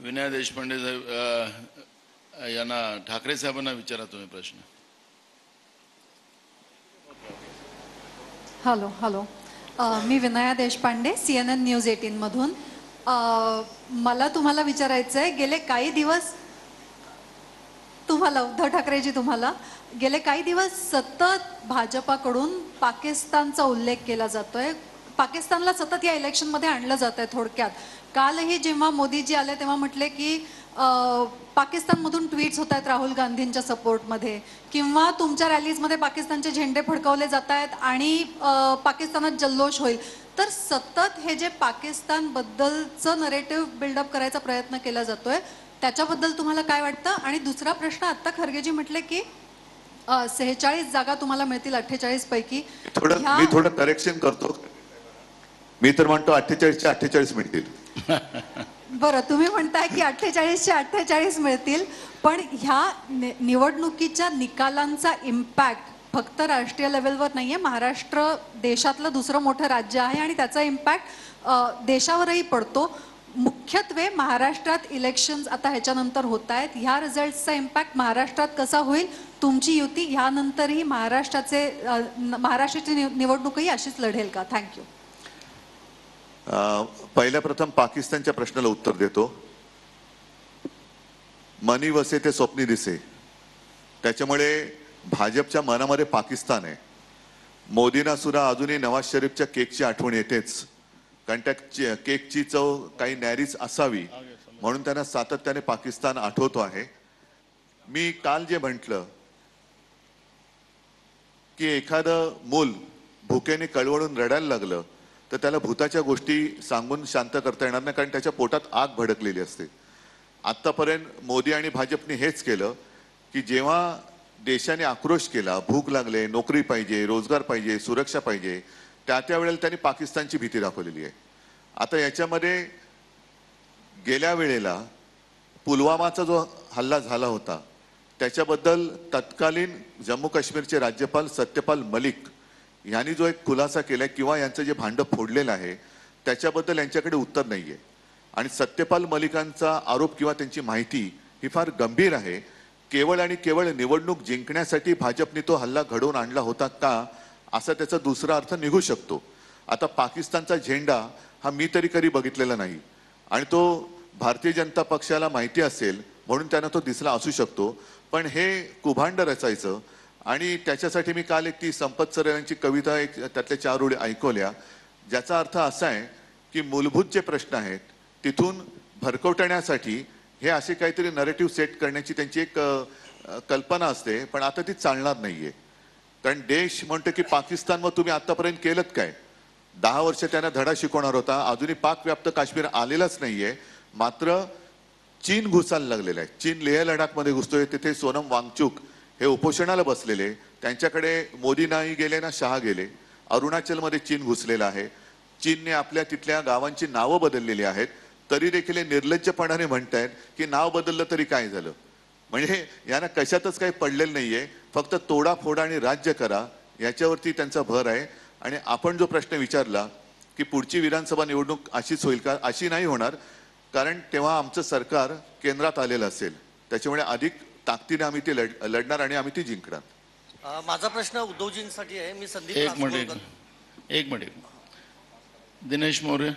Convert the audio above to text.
विनय देशपांडे साहेब यांना ठाकरे साहेबांना विचारा तुम्ही प्रश्न. हॅलो हॅलो मी विनया देशपांडे CNN न्यूज 18 मधून. मला तुम्हाला विचारायचं आहे, गेले काही दिवस तुम्हाला उद्धव ठाकरेजी तुम्हाला गेले काही दिवस सतत भाजपाकडून पाकिस्तानचा उल्लेख केला जातोय. पाकिस्तानला सतत या इलेक्शनमध्ये आणलं जात आहे. थोडक्यात कालही जेव्हा मोदीजी आले तेव्हा म्हटले की पाकिस्तानमधून ट्विट्स होत आहेत राहुल गांधींच्या सपोर्टमध्ये, किंवा तुमच्या रॅलीजमध्ये पाकिस्तानचे झेंडे फडकवले जात आहेत आणि पाकिस्तानात जल्लोष होईल. तर सतत हे जे पाकिस्तानबद्दलचं नरेटिव्ह बिल्डअप करायचा प्रयत्न केला जातोय त्याच्याबद्दल तुम्हाला काय वाटतं? आणि दुसरा प्रश्न, आत्ता खरगेजी म्हटले की 46 जागा तुम्हाला मिळतील 48 पैकी. मी थोडं करेक्शन करतो. मी तर म्हणतो 48च्या 48 मिळतील. बरं, तुम्ही म्हणताय की 48च्या 48 मिळतील, पण ह्या निवडणुकीच्या निकालांचा इम्पॅक्ट फक्त राष्ट्रीय लेवलवर नाही आहे. महाराष्ट्र देशातलं दुसरं मोठं राज्य आहे आणि त्याचा इम्पॅक्ट देशावरही पडतो. मुख्यत्वे महाराष्ट्रात इलेक्शन्स आता ह्याच्यानंतर होत आहेत. ह्या रिझल्टचा इम्पॅक्ट महाराष्ट्रात कसा होईल? तुमची युती ह्यानंतरही महाराष्ट्राची निवडणूकही अशीच लढेल का? थँक्यू. पहिल्या प्रथम पाकिस्तानच्या प्रश्नाला उत्तर देतो. मनी वसे ते स्वप्नी दिसे. त्याच्यामुळे भाजपच्या मनामध्ये पाकिस्तान आहे. मोदींना सुद्धा अजूनही नवाज शरीफच्या केकची आठवण येतेच, कारण त्या केकची चव काही न्यारीच असावी म्हणून त्यांना सातत्याने पाकिस्तान आठवतो आहे. मी काल जे म्हटलं की एखादं मूल भुकेने कळवळून रडायला लागलं तर त्याला भूताच्या गोष्टी सांगून शांत करता येणार नाही, कारण त्याच्या पोटात आग भडकलेली असते. आत्तापर्यंत मोदी आणि भाजपने हेच केलं की जेव्हा देशाने आक्रोश केला, भूक लागले, नोकरी पाहिजे, रोजगार पाहिजे, सुरक्षा पाहिजे, त्या वेळेला त्यांनी पाकिस्तानची भीती दाखवलेली आहे. आता याच्यामध्ये गेल्या वेळेला पुलवामाचा जो हल्ला झाला होता त्याच्याबद्दल तत्कालीन जम्मू काश्मीरचे राज्यपाल सत्यपाल मलिक यांनी जो एक खुलासा केलाय किंवा यांचं जे भांडं फोडलेलं आहे त्याच्याबद्दल यांच्याकडे उत्तर नाहीये. आणि सत्यपाल मलिकांचा आरोप किंवा त्यांची माहिती ही फार गंभीर आहे. केवळ आणि केवळ निवडणूक जिंकण्यासाठी भाजपने तो हल्ला घडवून आणला होता का, असा त्याचा दुसरा अर्थ निघू शकतो. आता पाकिस्तानचा झेंडा हा मी तरी कधी बघितलेला नाही आणि तो भारतीय जनता पक्षाला माहिती असेल म्हणून त्यांना तो दिसला असू शकतो, पण हे कुभांड रचायचं. आणि त्याच्यासाठी मी काल एक ती संपत सर यांची कविता एक त्यातल्या 4 ओळी ऐकवल्या, ज्याचा अर्थ असा आहे की मूलभूत जे प्रश्न आहेत तिथून भरकवटण्यासाठी हे असे काहीतरी नरेटिव्ह सेट करण्याची त्यांची एक कल्पना असते, पण आता ती चालणार नाहीये. कारण देश म्हणतो की पाकिस्तानवर तुम्ही आतापर्यंत केलंत काय? 10 वर्ष त्यांना धडा शिकवणार होता, अजूनही पाकव्याप्त काश्मीर आलेलाच नाहीये. मात्र चीन घुसायला लागलेला आहे. चीन लेह लडाखमध्ये घुसतोय. तिथे सोनम वांगचुक हे उपोषणाला बसलेले, त्यांच्याकडे मोदी नाही गेले ना शहा गेले. अरुणाचलमध्ये चीन घुसलेला आहे. चीनने आपल्या तिथल्या गावांची नावं बदललेली आहेत, तरी देखील निर्लज्जपणाने म्हणतायत की नाव बदललं तरी काय झालं. म्हणजे यांना कशातच काही पडलेलं नाहीये, फक्त तोडाफोडा आणि राज्य करा याच्यावरती त्यांचा भर आहे. आणि आपण जो प्रश्न विचारला की पुढची विधानसभा निवडणूक अशीच होईल का, अशी नाही होणार, कारण तेव्हा आमचं सरकार केंद्रात आलेलं असेल. त्याच्यामुळे अधिक ताकदीने आम्ही ती लढणार आणि आम्ही ती जिंकणार. माझा प्रश्न उद्धवजींसाठी आहे. मी संदीप एक मिनिट दिनेश मौर्य.